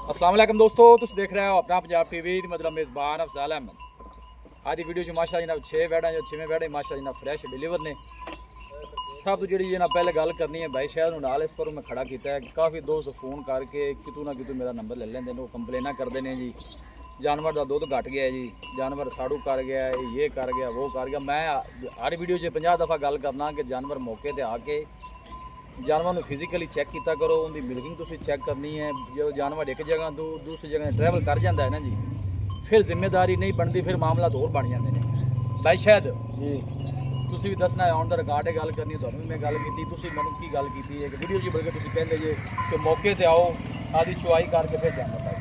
अस्सलाम वालेकुम दोस्तों, तुम देख रहे हो अपना पंजाब टीवी मतलब मेज़बान अफजाल अहमद। आज की वीडियो माशा जनाब 6 बैडा जो 6वें बैडे माशा जनाब फ्रैश डिलीवर ने। सब जी जनाब पहले गल करनी है भाई शहर नाल इस पर मैं खड़ा किया है। काफ़ी दोस्त फोन करके कितों ना कितों मेरा नंबर ले लेंगे, वो कंप्लेना करते हैं जी जानवर का दुध घट गया जी, जानवर साड़ू कर गया, ये कर गया वो कर गया। मैं हर वीडियो 50 दफ़ा गल करना कि जानवर मौके पर आके जानवर फिजिकली चैक किया करो, उनकी मिल्किंग तुम चैक करनी है। जो जानवर एक जगह तो दूसरी जगह ट्रैवल कर जाता है ना जी, फिर जिम्मेदारी नहीं बनती, फिर मामला होर बन जाते हैं। भाई शायद जी तुम भी दसना है, ऑन द रिकॉर्ड गल करनी, तो मैं गल की मैं की गल की है कि वीडियो जी बल्कि तुम कहते जे कि मौके पर आओ आदि चुआई करके फिर जानवर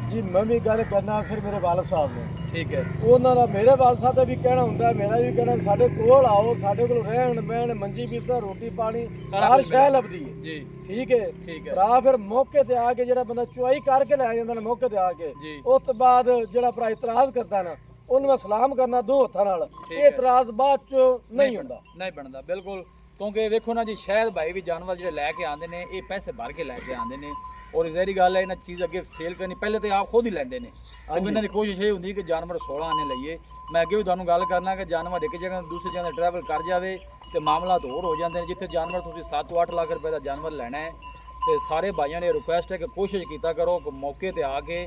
जी। मैं भी गल करना फिर मेरे वालद साहब ने, ठीक है उन्होंने मेरे वालद साहब का भी कहना होंगे, मेरा भी कहना साढ़े कोल आओ, साढ़े को रहन बहन मंजी पीसा रोटी पानी हर शह लभदी है जी, ठीक है भरा। फिर मौके ते आके जो बंदा चुआई करके लै जांदा ना मौके ते आके, उस तो बाद जो भरा इतराज करता ना उन्हें मैं सलाम करना दो हत्थां नाल, इतराज बाद च नहीं होंदा नहीं बनता बिल्कुल। क्योंकि वेखो ना जी शायद भाई भी जानवर जो लैके आते हैं ये पैसे भर के लैके आते हैं, और जहरी गल है इन्हें चीज़ अगे सेल करनी पहले तो आप खुद ही लेंदे ने, क्योंकि इन्हों की कोशिश ये होंगी कि जानवर 16 आने लईए। मैं अगे भी तुहानू गल करना कि जानवर एक जगह दूसरी जगह ट्रैवल कर जाए तो मामला तो होर हो जाते हैं। जिथे जानवर तुम 7-8 लाख रुपए का जानवर लेना है तो सारे भाइयों ने रिक्वेस्ट है कि कोशिश किया करो कि मौके पर आके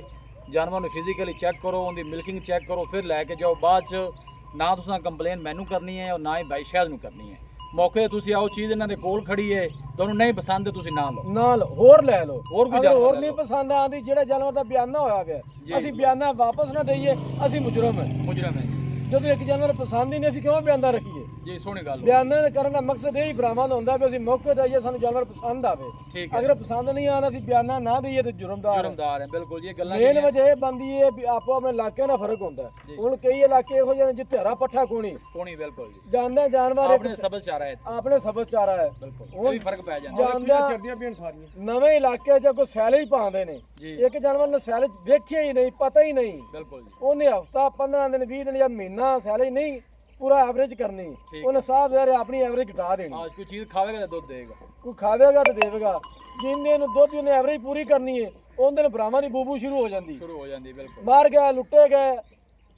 जानवर फिजिकली चैक करो, उनकी मिल्किंग चैक करो, फिर लैके जाओ। बाद च ना तुम कंप्लेन मैनू करनी है और ना ही भाई शायद करनी है। मौके तुसी आओ, चीज़ इन्होंने कोल खड़ी है, तुहानू नहीं पसंद है तुसी ना लो, नाल होर लै लो। होर कोई अगर होर नहीं पसंद आती जो जानवर का बयाना होया पिया असीं बयाना वापस ना दईए, असीं मुजरम है। मुजरम है जब एक जानवर पसंद ही नहीं असीं क्यों बयाना रखिए जी। सोहनी गल बयाना करने का मकसद यही बरामद होंदा भी असीं मौके ते आइए, सानू जानवर पसंद आवे। ठीक है, अगर पसंद नहीं आना असीं बयाना ना दईए तो जुर्मदार है बिल्कुल। ये गल्लां मेन वजह ये बनदी है भी आपो अपने इलाके का फर्क होंदा है। हुण कई इलाके इहो ਜਿਹੇ जिथे हरा पट्ठा कोनी कोनी बिल्कुल जी जानदा जानवर अपने सबज चारा है अपने सबज चारा है बिल्कुल, ये भी फर्क पै जांदा जानदा चढ़दियां पीण सारियां नवे इलाके च कोई सैले ही पाਉਂਦੇ ने, एक जानवर ने सैले देखिया ही नहीं, पता ही नहीं, बिल्कुल जी। ਉਹਨੇ ਹਫਤਾ 15 दिन 20 दिन या महीना सैले ही नहीं पूरा एवरेज करनी, ਉਹਨੇ साहब यार अपनी एवरेज घटा देनी। आज कोई चीज खावेगा तो दूध देगा, कोई खावेगा तो देवेगा। जिंदे ਨੂੰ ਦੁੱਧ ਉਹਨੇ एवरेज पूरी करनी है ਉਹਦੇ ਨੂੰ ਬਰਾਵਾਂ ਦੀ ਬੂਬੂ शुरू हो जाती बिल्कुल। मार गया लुट्टे गए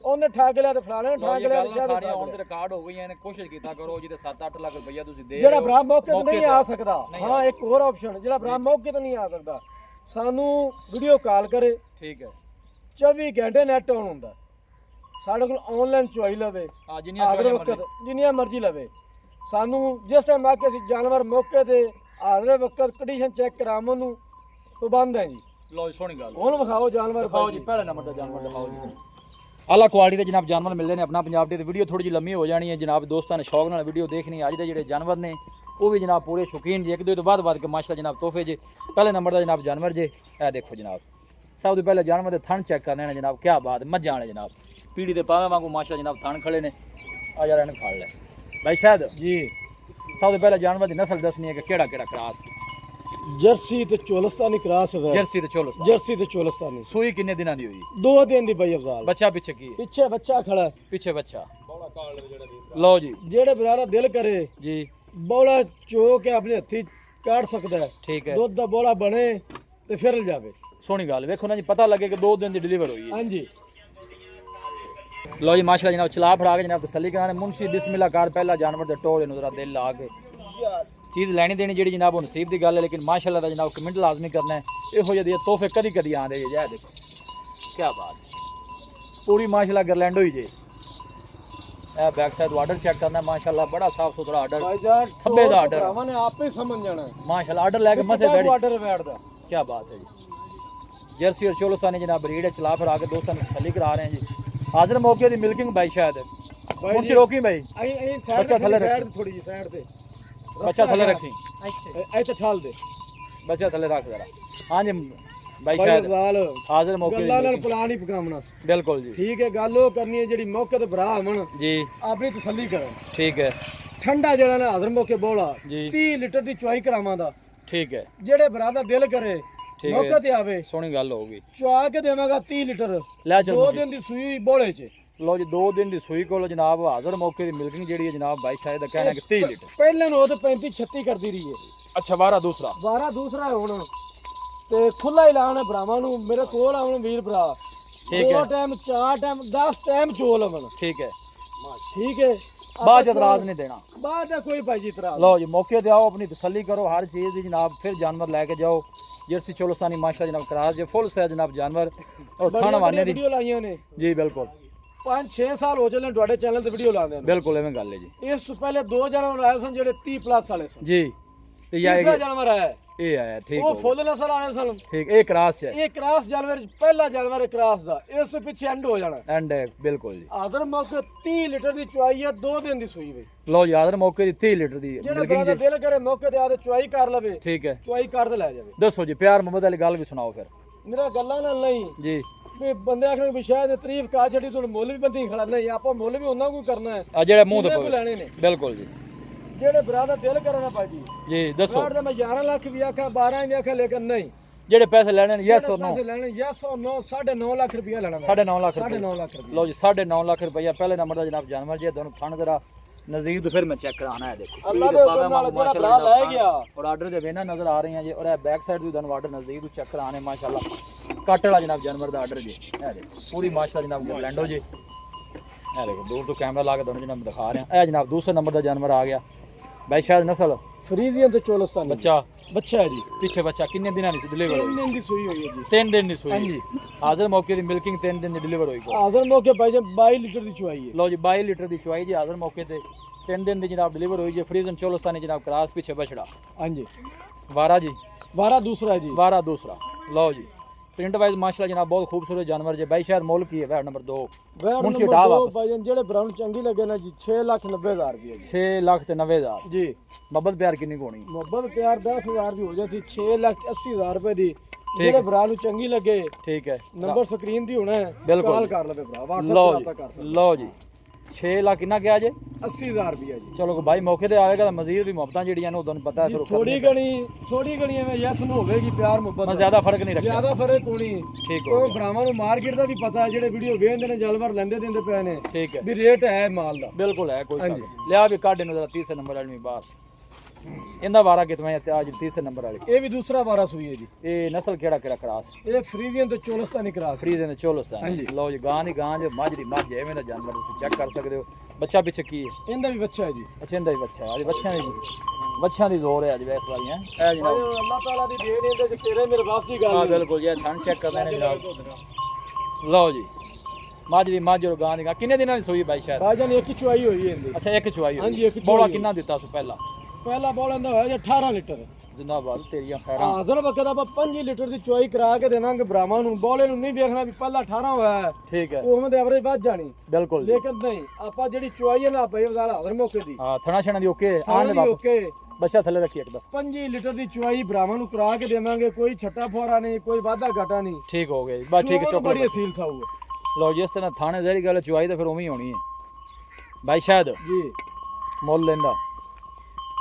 ਉਹਨੇ ਠੱਗ ਲਿਆ ਤੇ ਫਲਾਣੇ ਨੇ ਠੱਗ ਲਿਆ, ਸਾਰੀਆਂ ਔਨ ਦੇ ਰਿਕਾਰਡ ਹੋ ਗਈਆਂ ਨੇ। ਕੋਸ਼ਿਸ਼ ਕੀਤਾ ਕਰੋ ਜਿਹਦੇ 7-8 ਲੱਖ ਰੁਪਈਆ ਤੁਸੀਂ ਦੇ ਜਿਹੜਾ ਭਰਾ ਮੌਕੇ ਤੇ ਨਹੀਂ ਆ ਸਕਦਾ, ਹਾਂ ਇੱਕ ਹੋਰ ਆਪਸ਼ਨ ਜਿਹੜਾ ਭਰਾ ਮੌਕੇ ਤੇ ਨਹੀਂ ਆ ਸਕਦਾ ਸਾਨੂੰ ਵੀਡੀਓ ਕਾਲ ਕਰੇ, ਠੀਕ ਹੈ 24 ਘੰਟੇ ਨੈਟ ਆਨ ਹੁੰਦਾ ਸਾਡੇ ਕੋਲ, ਆਨਲਾਈਨ ਚੁਆਈ ਲਵੇ ਜਿੰਨੀਆਂ ਮਰਜ਼ੀ ਲਵੇ। ਸਾਨੂੰ ਜਿਸ ਟਾਈਮ ਆ ਕੇ ਅਸੀਂ ਜਾਨਵਰ ਮੌਕੇ ਤੇ ਹਾਜ਼ਰ ਵਕਤ ਕੰਡੀਸ਼ਨ ਚੈੱਕ ਕਰਾਉਣ ਨੂੰ ਪਾਬੰਦ ਹੈ ਜੀ। ਲੋ ਸੋਹਣੀ ਗੱਲ, ਹੁਣ ਵਿਖਾਓ ਜਾਨਵਰ, ਦਿਖਾਓ ਜੀ ਪਹਿਲੇ ਨੰਬਰ ਦਾ ਜਾਨਵਰ ਦਿਖਾਓ ਜੀ। आला क्वालिटी के जनाब जानवर मिलते हैं अपना पंजाब की। वीडियो थोड़ी जी लम्मी हो जानी है जनाब, दोस्तों ने शौक नाल वीडियो देखनी है। अज के जोड़े जानवर ने वो भी जनाब पूरे शौकीन जी, एक दो तो बाद के माशा जनाब तोहफे जे। पहले नंबर का जनाब जानवर जे ए देखो जनाब, सब तो पहले जानवर के थन चेक करने जनाब, क्या बात मज्जा वाले जनाब, पीढ़ी के पावे वांगू माशा जनाब थन खड़े ने। आ यार इन्हें खा ले भाई शायद जी। सब तो पहले जानवर की नस्ल दसनी है कि केड़ा केड़ा क्रास, जर्सी ते चोलस्तानी क्रॉस है। जर्सी ते चोलस्तानी, जर्सी ते चोलस्तानी। सूई कितने दिनों की हुई? 2 दिन दी भाई अफजाल। बच्चा पीछे की? पीछे बच्चा खड़ा है, पीछे बच्चा। लो जी, जेड़े बरारा दिल करे जी बौला चो के अपने हथी काट सकता है, ठीक है, दूध दा बौला बने ते फिर जावे। सोहनी गल, वेखो ना जी पता लगे कि 2 दिन दी डिलीवर हुई है। हां जी लो जी माशाल्लाह जनाब चला फड़ा के जनाब तसल्ली कराने मुंशी बिस्मिल्लाह कर पहला जानवर दे टोल नु जरा दिल ला के चीज़ लैनी देनी जी जनाब नसीब की गल है, लेकिन माशाल्लाह जनाब कमेंट लाजमी करना है। इहो जे तोहफे कदी कदी आंदे जे, जै देखो क्या बात, पूरी माशाल्लाह गरलैंड हुई जे। ए बैक साइड ऑर्डर चेक करना है माशाल्लाह, बड़ा साफ सुथरा ऑर्डर, खब्बे दा ऑर्डर मैंने आप ही समझ जाना है माशाल्लाह। ऑर्डर लेके मसे बैठ ऑर्डर बैठदा, क्या बात है जी। जर्सी और चोलोसानी जनाब ब्रीड है, चला फिर आके दोस्तों ने तसल्ली करा रहे हैं जी। हाजिर मौके की मिल्किंग भाई शायद मुंशी रोकी भाई, बच्चा थल्ले रख थोड़ी जी साइड पे, बच्चा थल्ले रखी ऐसे छाल दे, बच्चा थल्ले रख जरा। हां जी भाई शायद हाजिर मौके गल्लां नाल प्लान ही पकावना बिल्कुल जी, ठीक है। गल वो करनी है जेडी मौके ते भरा आवन जी अपनी तसल्ली करन, ठीक है। ठंडा जेड़ा ना हाजिर मौके बौला 30 लीटर दी चुआई करावां दा, ठीक है। जेड़े भरा दा दिल करे मौके ते आवे, सोहनी गल होगी, चुआ के देवांगा 30 लीटर। ले चल 2 दिन दी सूई बोले च। लो जी 2 दिन की सूई को जनाब हाजिर मौके की मिल्किंग जी है जनाब भाई शायद कहना कि 30 लीटर पहले नो तो 35-36 करती रही है। अच्छा वारा दूसरा है हुण ਤੇ ਖੁੱਲਾ ਐਲਾਨ ਹੈ ਭਰਾਵਾਂ ਨੂੰ, ਮੇਰੇ ਕੋਲ ਆਉਣ ਵੀਰ ਭਰਾ, 2 ਟਾਈਮ 4 ਟਾਈਮ 10 ਟਾਈਮ ਚੋਲ ਆਵਣ। ਠੀਕ ਹੈ ਬਾਅਦ ਇਤਰਾਜ਼ ਨਹੀਂ ਦੇਣਾ, ਬਾਅਦ ਦਾ ਕੋਈ ਭਾਈ ਜੀ ਇਤਰਾਜ਼। ਲਓ ਜੀ ਮੌਕੇ ਤੇ ਆਓ, ਆਪਣੀ ਤਸੱਲੀ ਕਰੋ ਹਰ ਚੀਜ਼ ਦੀ ਜਨਾਬ, ਫਿਰ ਜਾਨਵਰ ਲੈ ਕੇ ਜਾਓ। ਜਰਸੀ ਚੋਲਸਤਾਨੀ ਮਾਸ਼ਾ ਜਨਾਬ ਕਰਾਸ ਜੇ ਫੁੱਲ ਸਾਈਜ਼ ਜਨਾਬ ਜਾਨਵਰ ਔਰ ਥਣ ਵਾਨੇ ਦੀ ਵੀਡੀਓ ਲਾਈਆਂ ਨੇ ਜੀ। ਬਿਲਕੁਲ 5-6 ਸਾਲ ਹੋ ਚੱਲੇ ਤੁਹਾਡੇ ਚੈਨਲ ਤੇ ਵੀਡੀਓ ਲਾਉਂਦੇ ਨੇ। ਬਿਲਕੁਲ ਐਵੇਂ ਗੱਲ ਹੈ ਜੀ। ਇਸ ਤੋਂ ਪਹਿਲੇ 2 ਜਾਨਵਰ ਆਏ ਸਨ ਜਿਹੜੇ 30+ ਵਾਲੇ ਸਨ ਜੀ ਤੇ ਤੀਸਰਾ ਜਾਨਵਰ ਆਇਆ ਇਹ ਆਇਆ। ਠੀਕ ਉਹ ਫੁੱਲ ਨਸਲ ਵਾਲੇ ਸਨ। ਠੀਕ ਇਹ ਕਰਾਸ ਹੈ, ਇਹ ਕ੍ਰਾਸ ਜਾਨਵਰ ਪਹਿਲਾ ਜਾਨਵਰ ਹੈ ਕ੍ਰਾਸ ਦਾ, ਇਸ ਤੋਂ ਪਿੱਛੇ ਐਂਡ ਹੋ ਜਾਣਾ ਐਂਡ ਬਿਲਕੁਲ ਜੀ। ਆਦਰ ਮੌਕੇ 30 ਲੀਟਰ ਦੀ ਚੁਆਈ ਹੈ, 2 ਦਿਨ ਦੀ ਸੂਈ ਵੇ। ਲਓ ਜੀ ਆਦਰ ਮੌਕੇ ਦੀ 30 ਲੀਟਰ ਦੀ ਜਿਹੜਾ ਬਰਾਦਰ ਦਿਲ ਕਰੇ ਮੌਕੇ ਤੇ ਆ ਕੇ ਚੁਆਈ ਕਰ ਲਵੇ, ਠੀਕ ਹੈ ਚੁਆਈ ਕਰ ਤੇ ਲੈ ਜਾਵੇ। ਦੱਸੋ ਜੀ ਪਿਆਰ ਮੁਹੱਬਤ ਵਾਲੀ ਗੱਲ ਵੀ ਸੁਣਾਓ ਫਿਰ ਮੇਰਾ ਗੱਲਾਂ ਨਾਲ ਨਹੀਂ ਜੀ। ਵੀ ਬੰਦੇ ਆਖਣ ਵੀ ਸ਼ਾਇਦ ਤਾਰੀਫ ਕਾ ਛੱਡੀ ਤੁਹਾਨੂੰ ਮੁੱਲ ਵੀ ਬੰਦੀ ਖੜਾ ਨਹੀਂ, ਆਪਾਂ ਮੁੱਲ ਵੀ ਉਹਨਾਂ ਕੋਈ ਕਰਨਾ ਹੈ ਆ ਜਿਹੜੇ ਮੂੰਹ ਜਿੰਨੇ ਤੇ ਕੋਈ ਲੈਣੇ ਨੇ। ਬਿਲਕੁਲ ਜੀ ਜਿਹੜੇ ਬਰਾਦਰ ਦਿਲ ਕਰਨਾ ਭਾਜੀ ਜੀ ਦੱਸੋ। ਬਰਾਦਰ ਮੈਂ 11 ਲੱਖ ਵੀ ਆਖਾਂ 12 ਵੀ ਆਖਾਂ, ਲੇਕਿਨ ਨਹੀਂ ਜਿਹੜੇ ਪੈਸੇ ਲੈਣੇ ਨੇ ਯੈਸ ਔਰ ਨੋ, ਪੈਸੇ ਲੈਣੇ ਯੈਸ ਔਰ ਨੋ, 9.5 ਲੱਖ ਰੁਪਇਆ ਲੈਣਾ। 9.5 ਲੱਖ 9.5 ਲੱਖ ਰੁਪਇਆ। ਲਓ ਜੀ 9.5 ਲੱਖ ਰੁਪਇਆ ਪਹਿਲੇ ਨੰਬਰ ਦਾ ਜਨਾਬ ਜਾਨਵਰ ਜੀ। ਤੁਹਾਨੂੰ ਥਣ ਜ਼ਰਾ ਨਜ਼ਦੀਕ ਤੋਂ ਫਿਰ ਮੈਂ ਚੈੱਕ ਕਰਾਣਾ ਹੈ। ਦੇਖੋ ਅੱਲਾ ਦੇ ਹੁਕਮ ਨਾਲ ਜਿਹੜਾ ਭਰਾ ਲੈ ਗਿਆ ਔਰ ਆਰਡਰ ਦੇ ਵੇਨਾ ਨਜ਼ਰ ਆ ਰਹੀਆਂ ਜੀ। ਔਰ ਇਹ ਬੈਕ ਸਾਈਡ ਵੀ ਤੁਹਾਨੂੰ ਆਰਡਰ ਨਜ਼ਦੀਕ ਤੋਂ ਚੈੱਕ ਕਰਾਣੇ ਮਾਸ਼ਾਅੱਲਾ। ਕੱਟ ਵਾਲਾ ਜਨਾਬ ਜਾਨਵਰ ਦਾ ਆਰਡਰ ਜੀ। ਇਹ ਦੇਖੋ ਪੂਰੀ ਮਾਸ਼ਾਅੱਲਾ ਜਨਾਬ ਗਰਲੈਂਡੋ ਜੀ। ਇਹ ਦੇਖੋ ਦੂਰ ਤੋਂ ਕੈਮਰਾ ਲਾ ਕੇ ਤੁਹਾਨੂੰ ਜਨਾਬ ਦਿਖਾ ਰਿਹਾ। ਇਹ ਜਨਾਬ ਦੂਸਰੇ ਨੰਬਰ ਦਾ ਜਾਨਵਰ ਆ ਗਿਆ ਬਾਈ ਸ਼ਾਇਦ ਨਸਲ ਫਰੀਜ਼ੀਅਨ ਤੇ ਚੋਲਸਤਾਨ ਬੱਚਾ ਹੈ ਜੀ। ਪਿੱਛੇ ਬੱਚਾ ਕਿੰਨੇ ਦਿਨਾਂ ਦੀ ਡਿਲੀਵਰ 3 ਦਿਨ ਦੀ ਸੂਈ ਹੋਈ ਹੈ ਜੀ। 3 ਦਿਨ ਦੀ ਸੂਈ ਹਾਂਜੀ। ਹਾਜ਼ਰ ਮੌਕੇ ਦੀ ਮਿਲਕਿੰਗ 3 ਦਿਨ ਦੀ ਡਿਲੀਵਰ ਹੋਈ। ਹਾਜ਼ਰ ਮੌਕੇ ਭਾਈ ਜੀ 22 ਲੀਟਰ ਦੀ ਚੁਆਈ ਹੈ। ਲਓ ਜੀ 22 ਲੀਟਰ ਦੀ ਚੁਆਈ ਜੀ ਹਾਜ਼ਰ ਮੌਕੇ ਤੇ 3 ਦਿਨ ਦੀ ਜਨਾਬ ਡਿਲੀਵਰ ਹੋਈ ਜੀ। ਫਰੀਜ਼ਨ ਚੋਲਸਤਾਨੀ ਜਨਾਬ ਕਰਾਸ ਪਿੱਛੇ ਬਛੜਾ ਹਾਂਜੀ। ਵਾਰਾ ਜੀ ਵਾਰਾ ਦੂਸਰਾ ਜੀ। ਵਾਰਾ ਦੂਸਰਾ। ਲਓ ਜੀ ਪ੍ਰਿੰਟ ਵਾਈਜ਼ ਮਾਸ਼ਾਅੱਲਾ ਜਨਾਬ ਬਹੁਤ ਖੂਬਸੂਰਤ जानवर जी। भाई शायद मोल की है वैट नंबर 2 मुंशी ढा वापस भाई जेड़े ब्राउन चंगी लगे ना जी 6,90,000 रुपए जी। 6,90,000 जी। मोहब्बत प्यार कितनी को होनी? मोहब्बत प्यार 10,000 दी हो जाती 6,80,000 रुपए दी। जेड़े ब्राउन चंगी लगे ठीक है नंबर स्क्रीन दी होना है बिल्कुल कॉल कर लवे भरा WhatsApp पे पता कर सकते। लो जी 6 लाख कितना क्या जे 80,000 रुपया जी। चलो भाई मौके ते आवेगा तो मजीद भी मोहब्बतां जेड़ियां ने उदन पता है फिर थोड़ी घणी में यस नो होवेगी प्यार मोहब्बत मैं ज्यादा फर्क नहीं रखता ज्यादा फर्क कोनी। ठीक है ओ भरावां नु मार्केट दा भी पता है जेड़े वीडियो वेंदे ने जानवर लेंदे देंदे पे ने ठीक है भी रेट है माल दा बिल्कुल है कोई सवाल लिया भी काटे नु जरा 30 नंबर वाली बस इंदा वारा कितना है आज 30 नंबर वाली ये भी दूसरा वारा सुई है जी। ये नस्ल केड़ा केड़ा क्रास ये फ्रीजियन तो चोलस्तानी क्रास फ्रीजियन ते चोलस्तान लो जी गां दी गां जे मझ दी मझ एवें दा जानवर तुसी चेक कर सकदे हो। बच्चा पीछे की है इंदा भी बच्चा है जी। अच्छा इंदा भी बच्चा है आज बच्चा दी बच्चा दी जोर है आज वैस वाली है ए जनाब अल्लाह ताला दी देन है ते तेरे मेरे वास दी गल हां बिल्कुल ये थन चेक कर लेने जनाब। लो जी मझ दी मझ और गां दी गां कितने दिनां दी सोई भाई शायद भाईजान एक ही चुआई हुई है इंदी। अच्छा एक चुआई हां जी एक ही बोला कितना दिता सो पहला बोला इंदा होया 18 लीटर जिंदाबाद तेरियां खैरां हाजर वक्त आप 5 लीटर दी चुआई करा के देवांगे ब्राह्मण नु बोले नु नहीं देखना भी पहला 18 होया है ठीक है ਉਹ ਦੇ ਐਵਰੇਜ ਵੱਧ ਜਾਣੀ बिल्कुल ਲੇਕਿਨ ਨਹੀਂ ਆਪਾਂ ਜਿਹੜੀ ਚੁਆਈ ਹੈ ਨਾ ਭਾਈ ਵਜ਼ਾਰਾ ਹਾਜ਼ਰ ਮੌਕੇ ਦੀ हां थना छना दी ओके आने ਸਾਰੀ वापस ਓਕੇ बच्चा थले रखी एकदम 5 लीटर ਦੀ ਚੁਆਈ ਬ੍ਰਾਹਮਣ ਨੂੰ ਕਰਾ ਕੇ ਦੇਵਾਂਗੇ ਕੋਈ ਛੱਟਾ ਫੋਰਾ ਨਹੀਂ ਕੋਈ ਵਾਧਾ ਘਾਟਾ ਨਹੀਂ ठीक हो गई बस ठीक है ਚੁਆਈ ਬੜੀ चॉकलेट ਅਸੀਲ ਸਾਊ ਹੈ लो जिस तरह थाने जहरी गल चुआई तो फिर उवें ही होनी है भाई शायद जी। मोल लेंदा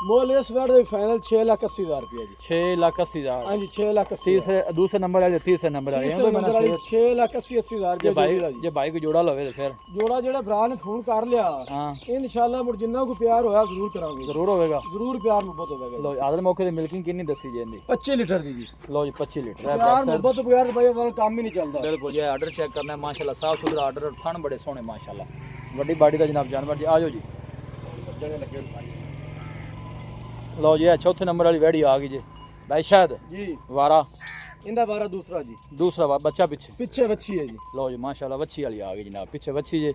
मोल इस बार ਦੇ ਫਾਈਨਲ 6,80,000 ਰੁਪਏ ਜੀ। 6,80,000 ਹਾਂਜੀ 6,80,000 तीसरे दूसरे नंबर वाले तीसरे नंबर वाले ਤੀਸਰੇ ਨੰਬਰ ਵਾਲੀ 6,80,000 जे ਰੁਪਏ भाई ਜੋੜੀ ਦਾ ਜੀ। जे भाई को जोड़ा लवे तो फिर ਜੋੜਾ ਜਿਹੜਾ ਭਰਾ ਨੇ ਫੋਨ ਕਰ ਲਿਆ हाँ ਇਨਸ਼ਾਅੱਲਾ ਮੁੜ ਜਿੰਨਾ ਕੋ ਪਿਆਰ ਹੋਇਆ ਜ਼ਰੂਰ ਕਰਾਂਗੇ जरूर होगा। ਜ਼ਰੂਰ ਪਿਆਰ ਮੁਹੱਬਤ ਹੋਵੇਗਾ। लो आदर मौके ते मिल्किंग कितनी दसी जेंदी 25 लीटर ਦੀ ਜੀ। लो जी 25 लीटर है ਪਿਆਰ ਮੁਹੱਬਤ ਬਗੈਰ ਭਾਈ ਵਾਲਾ ਕੰਮ ਹੀ ਨਹੀਂ ਚੱਲਦਾ। बिल्कुल ये ऑर्डर चेक करना है माशाल्लाह साफ सुथरा ऑर्डर और थन बड़े सोहने माशाल्लाह वड्डी बाड़ी दा जनाब जानवर जी आ जाओ जी। लो जी चौथे नंबर वाली वैड़ी आ गई जी भाई शायद जी वारा इंदा वारा दूसरा जी। दूसरा बच्चा पीछे पीछे बच्ची है जी। लो जी माशाल्लाह बच्ची वाली आ गई जनाब पीछे बच्ची जी।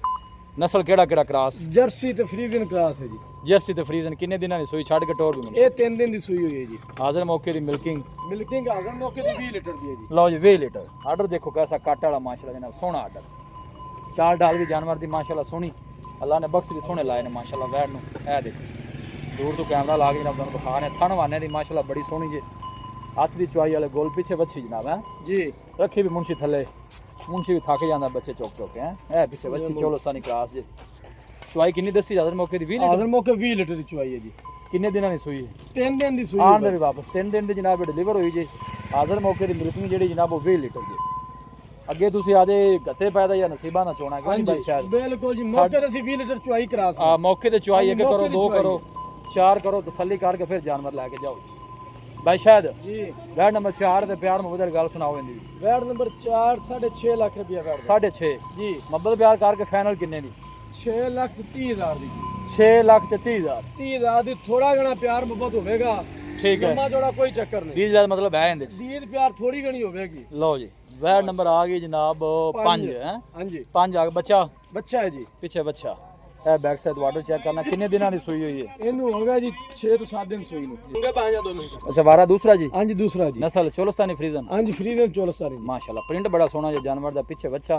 नस्ल केड़ा केड़ा क्रॉस जर्सी ते फ्रीजन क्रास है जी। जर्सी ते फ्रीजन किन्ने दिनां दी सूई छड़ के टोर भी ये 3 दिन दी सूई हुई है जी। हाजिर मौके दी मिल्किंग मिल्किंग हाजिर मौके दी 20 लीटर दी है जी। लो जी 20 लीटर ऑर्डर देखो कैसा काट वाला माशाल्लाह जनाब सोहना ऑर्डर चाल डाल भी जानवर दी माशाल्लाह सोहनी अल्लाह ने बख्त भी सोहने लाए ने माशाल्लाह वैड़ नु ए देखो दूर तो कैमरा ला के जनाब तुहानू दिखा रहे थन वाने दी माशाल्लाह बड़ी सोहनी जी। हाथ दी चुआई वाले गोल पीछे बच्ची जनाब है जी। रखी भी मुंशी थले मुंशी भी थक जांदा बच्चे चौक चौक हैं ए पीछे बच्ची चोलस्तानी क्रास जी। चुआई कितनी दसी हाजिर मौके दी 20 लीटर हाजिर मौके 20 लीटर दी चुआई है जी। किन्ने दिनां दी सूई 3 दिन दी सूई आन दे भी वापस 3 दिन दी जनाब डिलीवर हुई जी। हाजिर मौके दी मिल्किंग जेहड़ी जनाब वो 20 लीटर दी ਅੱਗੇ ਤੁਸੀਂ ਆਦੇ ਗੱਤੇ ਪੈਦਾ ਜਾਂ ਨਸੀਬਾਂ ਨਾਲ ਚੋਣਾ ਕਿ ਭਾਈ ਸ਼ਾਇਦ ਬਿਲਕੁਲ ਜੀ ਮੌਕੇ ਤੇ ਅਸੀਂ 20 ਲੀਟਰ ਚੁਆਈ ਕਰਾ ਆ ਮੌਕੇ ਤੇ ਚੁਆਈ ਇੱਕ ਕਰੋ ਦੋ ਕਰੋ ਚਾਰ ਕਰੋ ਤਸੱਲੀ ਕਰਕੇ ਫਿਰ ਜਾਨਵਰ ਲੈ ਕੇ ਜਾਓ भाई शायद जी वैट नंबर 4 ते प्यार मुहब्बत गल सुनाओ इंदी वैट नंबर 4 6.5 लाख रुपया वैट 6.5 जी मुहब्बत प्यार करके फाइनल किन्ने दी 6,30,000 ਦੀ 6,30,000 30,000 ਦੀ ਥੋੜਾ ਘਣਾ ਪਿਆਰ ਮੁਹੱਬਤ ਹੋਵੇਗਾ ठीक है ਲੰਮਾ ਚੌੜਾ ਕੋਈ ਚੱਕਰ ਨਹੀਂ 30,000 मतलब है इंदे ਦੀਦ ਪਿਆਰ ਥੋੜੀ ਘਣੀ ਹੋਵੇਗੀ लो जी वैट नंबर आ गई जनाब 5 है ਹਾਂਜੀ 5 आ गया बच्चा ਬੱਚਾ ਹੈ ਜੀ पीछे बच्चा है बैक साइड वाटर चेक करना किन्ने दिनों की सुई हुई है ਇਹਨੂੰ ਹੋ ਗਿਆ ਜੀ 6 ਤੋਂ 7 ਦਿਨ ਸੂਈ ਨੂੰ अच्छा वारा दूसरा जी ਹਾਂਜੀ ਦੂਸਰਾ ਜੀ नस्ल चोलस्तानी फ्रीजन ਹਾਂਜੀ ਫਰੀਜ਼ਨ ਚੋਲਸਾਰੀ माशाल्लाह प्रिंट बड़ा सोहना जो जानवर दा पीछे बच्चा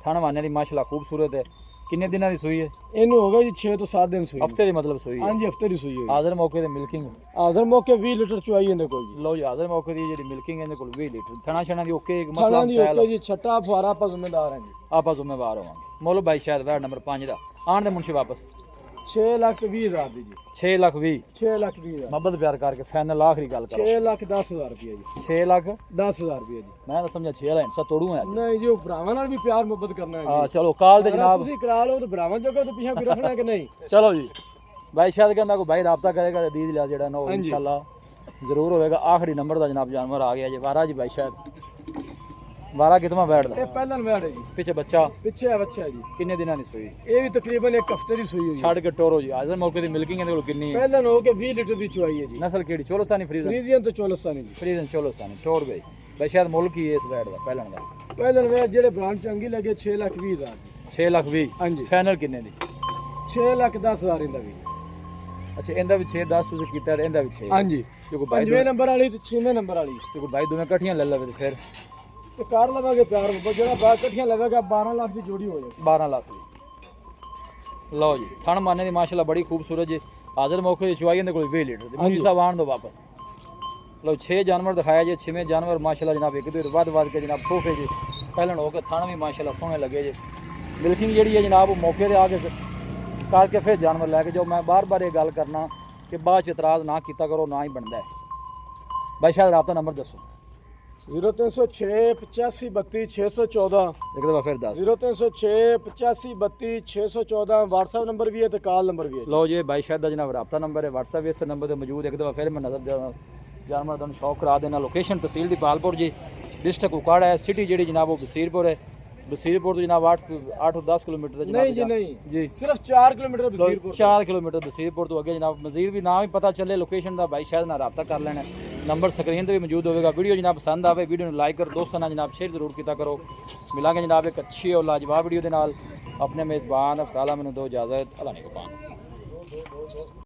थाने वाने दी माशाल्लाह खूबसूरत है किन्ने दिनों की सुई है ਇਹਨੂੰ ਹੋ ਗਿਆ ਜੀ 6 ਤੋਂ 7 ਦਿਨ ਸੂਈ हफ्ते दी मतलब सुई है ਹਾਂਜੀ ਹਫਤੇ ਦੀ ਸੂਈ ਹੋਈ हाजिर मौके ते मिल्किंग ਹਾਜ਼ਰ ਮੌਕੇ 20 ਲੀਟਰ ਚੁਆਈ ਇਹਦੇ ਕੋਲ ਜੀ लो जी हाजिर मौके दी जेडी मिल्किंग है इहदे कोल 20 लीटर थना छना दी ओके एक ਖਾਣਾ मसला ਦੀ मसैल ਓਕੇ ਜੀ ਛੱਟਾ ਫੁਆਰਾ ਆਪਾਂ ਜ਼ਿੰਮੇਦਾਰ ਹਾਂ ਜੀ आपा जिम्मेवार होवांगे मोलो भाई शायद वैट नंबर 5 दा आन दे मुंशी वापस 6,20,000 ਦੀ ਜੀ 6 लाख 20 6,20,000 मोहब्बत प्यार करके फाइनल आखिरी गल करो 6,10,000 ਰੁਪਏ ਜੀ 6 लाख 10,000 ਰੁਪਏ ਜੀ मैं तो समझा 6 लाइन सा तोड़ू है ਨਹੀਂ ਜੀ ਉਹ ਭਰਾਵਾਂ ਨਾਲ ਵੀ ਪਿਆਰ ਮੁਹੱਬਤ ਕਰਨਾ ਹੈ हां चलो काल दे ਜੀ जनाब ਤੁਸੀਂ ਕਰਾ ਲਓ ਤੇ ਭਰਾਵਾਂ ਜੋਗਾ ਤੇ ਪਿੱਛੇ ਕੋਈ ਰੱਖਣਾ ਕਿ ਨਹੀਂ चलो जी भाई शायद कहना को भाई राब्ता करेगा तो दीद लिया जेड़ा ना इंशाल्लाह जरूर होएगा आखिरी नंबर दा जनाब जानवर आ गया जी वारा जी भाई शायद वारा कितना बैठ दा ਇਹ ਪਹਿਲਾਂ ਵੈੜ ਹੈ ਜੀ पीछे बच्चा ਪਿੱਛੇ ਹੈ ਬੱਚਾ ਹੈ ਜੀ किन्ने दिना दी सुई ਇਹ ਵੀ ਤਕਰੀਬਨ ਇੱਕ ਹਫਤੇ ਦੀ ਸੂਈ ਹੋਈ ਹੈ छड़ के टोरो जी हाजिर मौके दी मिल्किंग इहदे कोल किन्नी है ਪਹਿਲਾਂ ਹੋ ਕੇ 20 ਲੀਟਰ ਦੀ ਚੁਆਈ ਹੈ ਜੀ नस्ल केड़ी चोलस्तानी फ्रीजन ਫਰੀਜ਼ੀਅਨ ਤੋਂ ਚੋਲਸਾਨੀ ਜੀ फ्रीजन चोलस्तानी टोर गई भाई शायद मुल्क ही है इस बैठ दा पहलन दा ਪਹਿਲਾਂ ਵੈੜ ਜਿਹੜੇ ਬ੍ਰਾਂਡ ਚੰਗੀ ਲੱਗੇ 6,20,000 ਦੀ 6 लाख 20 ਹਾਂਜੀ फाइनल किन्ने दी 6,10,000 ਇਹਦਾ ਵੀ अच्छा इंदा भी 6 10 तुसी कीता है इंदा भी 6 ਹਾਂਜੀ जो को भाई ਪੰਜਵੇਂ ਨੰਬਰ ਵਾਲੀ ਤੇ ਛੇਵੇਂ ਨੰਬਰ ਵਾਲੀ जो को भाई दोनों इकट्ठियां ले लवे फिर ਤੇ ਕਰ ਲਵਾਂਗੇ ਪਿਆਰ ਮੁਹੱਬਤ ਜਿਹੜਾ ਬਾਹਰ ਇਕੱਠੀਆਂ ਲਵੇਗਾ 12 ਲੱਖ ਦੀ ਜੋੜੀ ਹੋ ਜਾਏ 12 लाख दी लो जी थण माने दी माशाल्लाह बड़ी खूबसूरत जी हाजिर मौके दी चुवाई इंदे कोल 20 लीटर दी मुझे साहब आन दो वापस लो 6 जानवर दिखाया जी 6वें जानवर माशाल्लाह जनाब एक दो वध के जनाब खोफे जी पहलन हो के थण भी माशाल्लाह सोहने लगे जी मिल्किंग जेड़ी है जनाब वो मौके ते आके करके फिर जानवर लैके जाओ मैं बार बार ये गल करना कि बाद च इतराज ना कीता करो ना ही बनता है भाई शायद राब्ता नंबर दसो 0306 85 32 614 एक दफा फिर दस 0306 85 32 614 WhatsApp नंबर भी है तो कॉल नंबर भी है लो जी भाई शायद जनाब राब्ता नंबर है WhatsApp इस नंबर पे मौजूद एक दफ़ा फिर मैं नज़र जानवर तुम शौक करा देना लोकेशन तहसील दी पालपुर जी डिस्ट्रिक्ट कुकाड़ा है सिटी जी जनाब वो बसीरपुर है बसीरपुर तो जनाब 8-10 किलोमीटर नहीं जी नहीं जी सिर्फ 4 किलोमीटर बसीरपुर 4 किलोमीटर बसीरपुर तो अगे जनाब मजीद भी ना भी पता चले लोकेशन का भाई शायद ना रब्ता कर लेना नंबर स्क्रीन पर भी मौजूद होगा वीडियो जनाब पसंद आवे वीडियो लाइक कर दोस्तों ना जनाब शेयर जरूर किया करो मिलांगे जनाब एक अच्छी और लाजवाब वीडियो के नाल अपने मेज़बान अफसाला मैनू दो इजाज़त अल्लाह ने कुर्बान